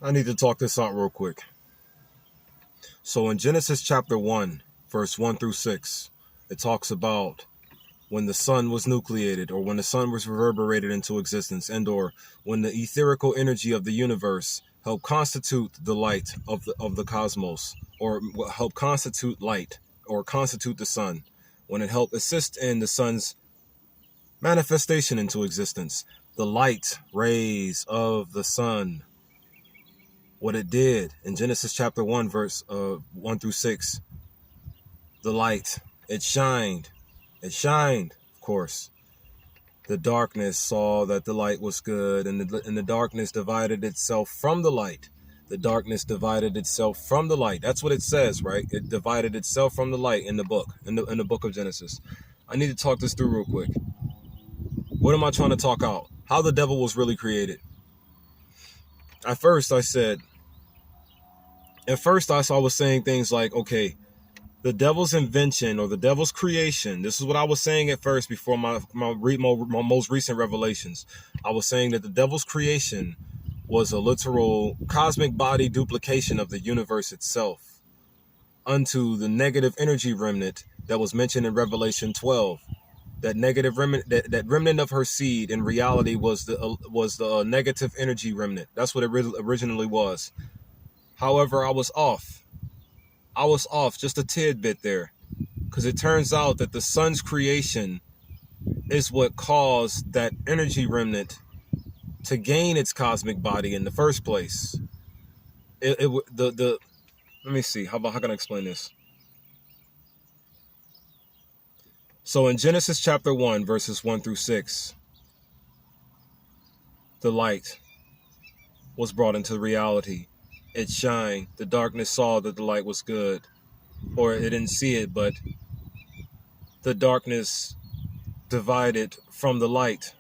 I need to talk this out real quick. So in Genesis chapter 1, verse 1 through 6, it talks about when the sun was nucleated, or when the sun was reverberated into existence, and or when the etherical energy of the universe helped constitute the light of the cosmos, or help constitute light, or constitute the sun, when it helped assist in the sun's manifestation into existence, the light rays of the sun, what it did in Genesis chapter 1, verse 1 through 6, the light, it shined, of course. The darkness saw that the light was good, and the darkness divided itself from the light. The darkness divided itself from the light. That's what it says, right? It divided itself from the light in the book, in the book of Genesis. I need to talk this through real quick. What am I trying to talk out? How the devil was really created. At first, I was saying things like, okay, the devil's invention or the devil's creation. This is what I was saying at first before my most recent revelations. I was saying that the devil's creation was a literal cosmic body duplication of the universe itself unto the negative energy remnant that was mentioned in Revelation 12. That negative remnant, that remnant of her seed, in reality was the negative energy remnant. That's what it originally was. However, I was off. Just a tidbit there, because it turns out that the sun's creation is what caused that energy remnant to gain its cosmic body in the first place. Let me see. How can I explain this? So in Genesis chapter 1, verses 1 through 6, the light was brought into reality. It shined. The darkness saw that the light was good. Or it didn't see it, but the darkness divided from the light.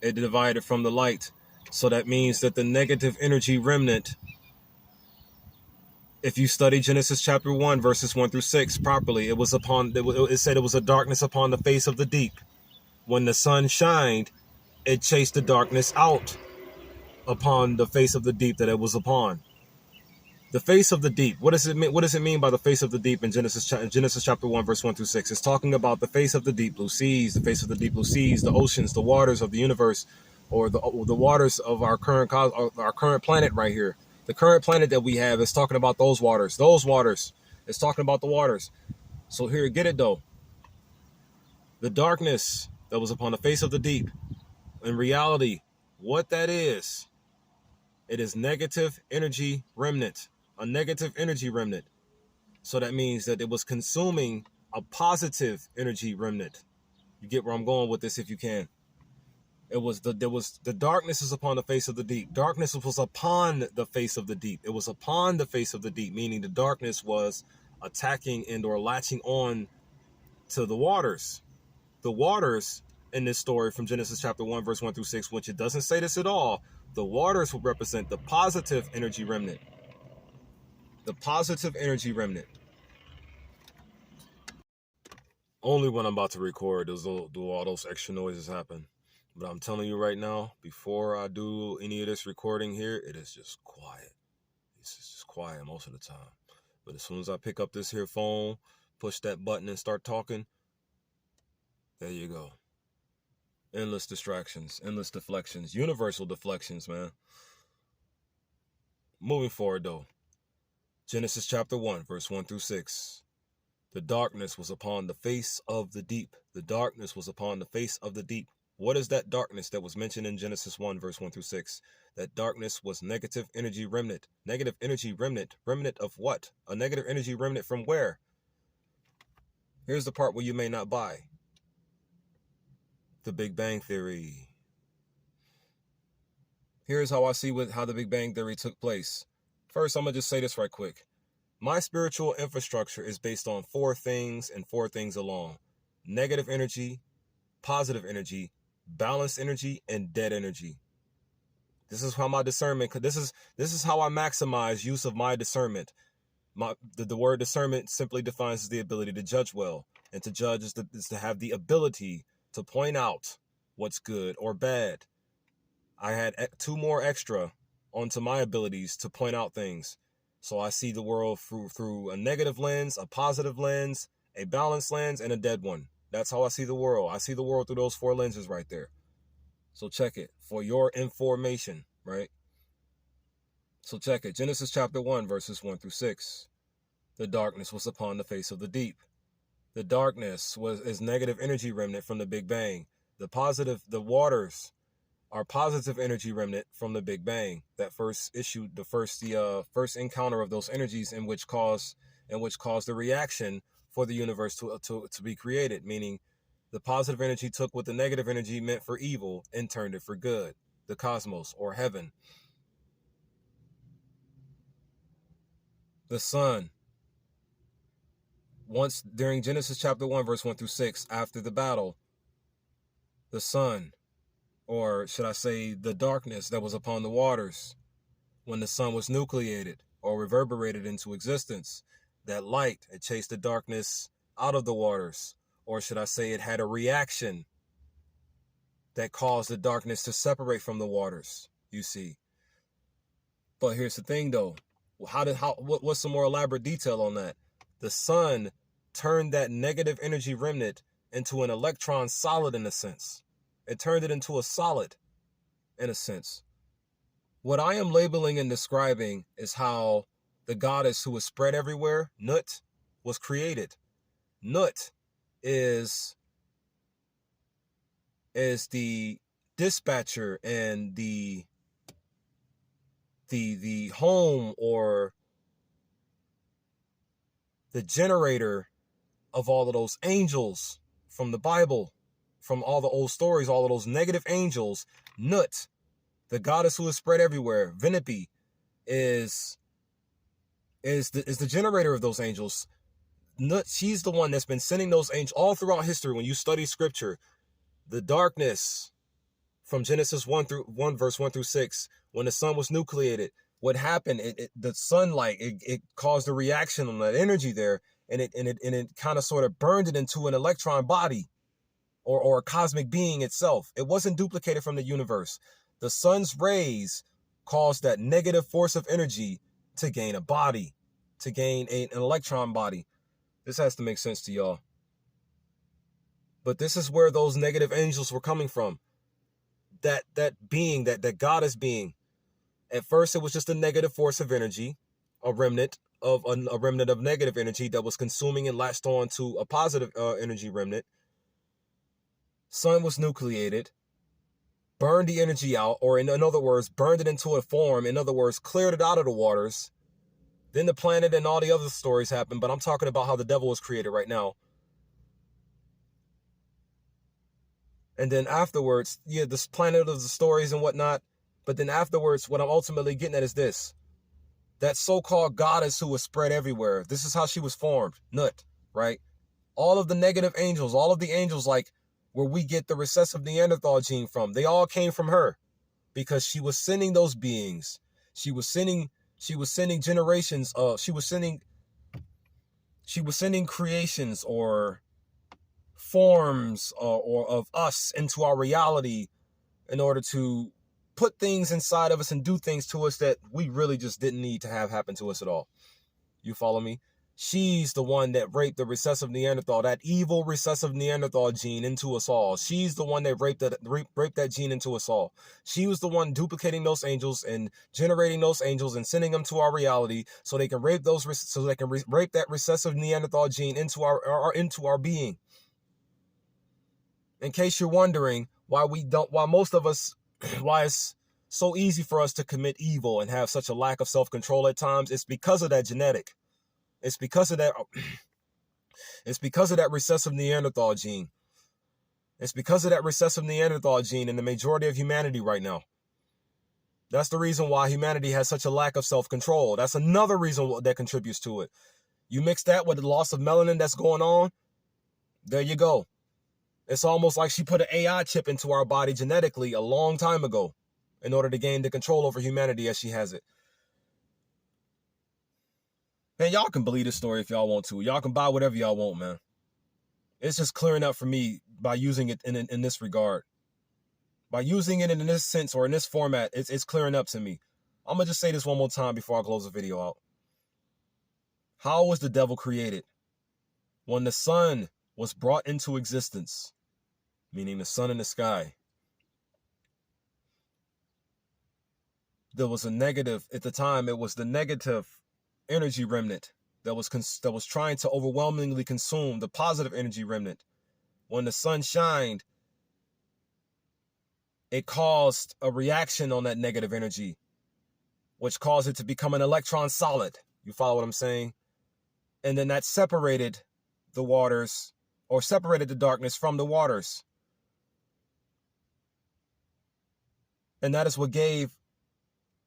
It divided from the light. So that means that the negative energy remnant, if you study Genesis chapter 1, verses 1 through 6 properly, it said it was a darkness upon the face of the deep. When the sun shined, it chased the darkness out upon the face of the deep that it was upon. The face of the deep. What does it mean? What does it mean by the face of the deep in Genesis chapter 1, verse 1 through 6? It's talking about the face of the deep blue seas, the face of the deep blue seas, the oceans, the waters of the universe, or the waters of our current planet right here. The current planet that we have is talking about those waters. Those waters. It's talking about the waters. So here, get it though. The darkness that was upon the face of the deep. In reality, what that is, it is negative energy remnant. A negative energy remnant. So that means that it was consuming a positive energy remnant. You get where I'm going with this if you can. The darkness is upon the face of the deep. Darkness was upon the face of the deep. It was upon the face of the deep, meaning the darkness was attacking and or latching on to the waters. The waters in this story from Genesis chapter 1, verse 1 through 6, which it doesn't say this at all, the waters will represent the positive energy remnant. The positive energy remnant. Only when I'm about to record do all those extra noises happen. But I'm telling you right now, before I do any of this recording here, it is just quiet. It's just quiet most of the time. But as soon as I pick up this here phone, push that button and start talking, there you go. Endless distractions, endless deflections, universal deflections, man. Moving forward though. Genesis chapter 1, verse 1 through 6. The darkness was upon the face of the deep. The darkness was upon the face of the deep. What is that darkness that was mentioned in Genesis 1, verse 1 through 6? That darkness was negative energy remnant. Negative energy remnant. Remnant of what? A negative energy remnant from where? Here's the part where you may not buy. The Big Bang Theory. Here's how I see how the Big Bang Theory took place. First, I'm going to just say this right quick. My spiritual infrastructure is based on 4 things and 4 things alone. Negative energy, positive energy, balanced energy, and dead energy. This is how my discernment, this is how I maximize use of my discernment. The word discernment simply defines the ability to judge well. And to judge is to have the ability to point out what's good or bad. I had 2 more extra onto my abilities to point out things. So I see the world through a negative lens, a positive lens, a balanced lens, and a dead one. That's how I see the world. I see the world through those 4 lenses right there. So check it for your information, right? So check it. Genesis chapter 1, verses 1 through 6. The darkness was upon the face of the deep. The darkness is negative energy remnant from the Big Bang. The waters are positive energy remnant from the Big Bang. That first issue, the first encounter of those energies in which caused the reaction for the universe to be created, meaning the positive energy took what the negative energy meant for evil and turned it for good, the cosmos or heaven. The sun, once during Genesis chapter 1, verse 1 through 6, after the battle, the sun, or should I say the darkness that was upon the waters, when the sun was nucleated or reverberated into existence, that light, it chased the darkness out of the waters, or should I say it had a reaction that caused the darkness to separate from the waters, you see. But here's the thing though, what's some more elaborate detail on that? The sun turned that negative energy remnant into an electron solid in a sense. It turned it into a solid in a sense. What I am labeling and describing is how the goddess who was spread everywhere, Nut, was created. Nut is the dispatcher and the home or the generator of all of those angels from the Bible, from all the old stories, all of those negative angels. Nut, the goddess who is spread everywhere, Vinipi, is the generator of those angels. Nut, she's the one that's been sending those angels all throughout history. When you study scripture, the darkness from Genesis 1 verse 1 through 6, when the sun was nucleated, what happened? The sunlight it caused a reaction on that energy there, and it kind of sort of burned it into an electron body, or a cosmic being itself. It wasn't duplicated from the universe. The sun's rays caused that negative force of energy to gain a body, to gain an electron body. This has to make sense to y'all. But this is where those negative angels were coming from. That being, that goddess being. At first, it was just a negative force of energy, a remnant of negative energy that was consuming and latched on to a positive energy remnant. Sun was nucleated, burned the energy out, or in other words, burned it into a form. In other words, cleared it out of the waters. Then the planet and all the other stories happened, but I'm talking about how the devil was created right now. And then afterwards, this planet of the stories and whatnot. But then afterwards, what I'm ultimately getting at is this. That so-called goddess who was spread everywhere. This is how she was formed. Nut, right? All of the negative angels, all of the angels, like where we get the recessive Neanderthal gene from, they all came from her, because she was sending those beings. She was sending generations of, she was sending creations or forms or of us into our reality in order to put things inside of us and do things to us that we really just didn't need to have happen to us at all. You follow me? She's the one that raped the recessive Neanderthal, that evil recessive Neanderthal gene into us all. She's the one that raped that gene into us all. She was the one duplicating those angels and generating those angels and sending them to our reality so they can rape rape that recessive Neanderthal gene into our being. In case you're wondering why most of us, why it's so easy for us to commit evil and have such a lack of self-control at times, it's because of that genetic. It's because of that recessive Neanderthal gene. It's because of that recessive Neanderthal gene in the majority of humanity right now. That's the reason why humanity has such a lack of self-control. That's another reason that contributes to it. You mix that with the loss of melanin that's going on, there you go. It's almost like she put an AI chip into our body genetically a long time ago in order to gain the control over humanity as she has it. Man, y'all can believe this story if y'all want to. Y'all can buy whatever y'all want, man. It's just clearing up for me by using it in this regard. By using it in this sense or in this format, it's clearing up to me. I'm going to just say this one more time before I close the video out. How was the devil created? When the sun was brought into existence, meaning the sun in the sky, there was a negative, at the time, it was the negative energy remnant that was trying to overwhelmingly consume the positive energy remnant. When the sun shined, it caused a reaction on that negative energy, which caused it to become an electron solid. You follow what I'm saying? And then that separated the waters, or separated the darkness from the waters. And that is what gave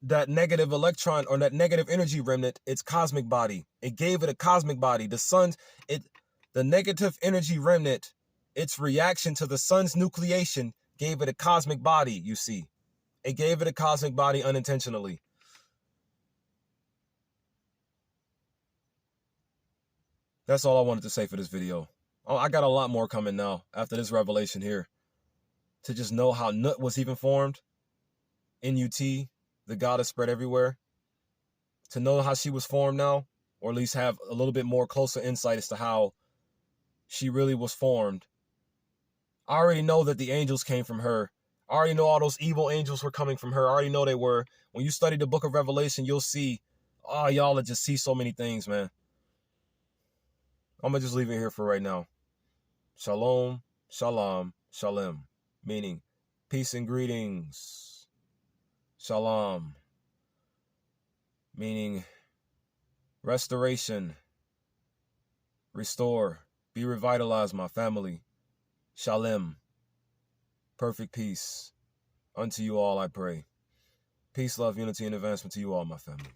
that negative electron, or that negative energy remnant, its cosmic body. It gave it a cosmic body. The negative energy remnant, its reaction to the sun's nucleation gave it a cosmic body, you see. It gave it a cosmic body unintentionally. That's all I wanted to say for this video. Oh, I got a lot more coming now after this revelation here. To just know how Nut was even formed. N-U-T, the goddess spread everywhere. To know how she was formed now, or at least have a little bit more closer insight as to how she really was formed. I already know that the angels came from her. I already know all those evil angels were coming from her. I already know they were. When you study the book of Revelation, you'll see, oh, y'all will just see so many things, man. I'm going to just leave it here for right now. Shalom, shalom, shalom. Meaning, peace and greetings. Shalom. Meaning, restoration. Restore. Be revitalized, my family. Shalom. Perfect peace. Unto you all I pray. Peace, love, unity, and advancement to you all, my family.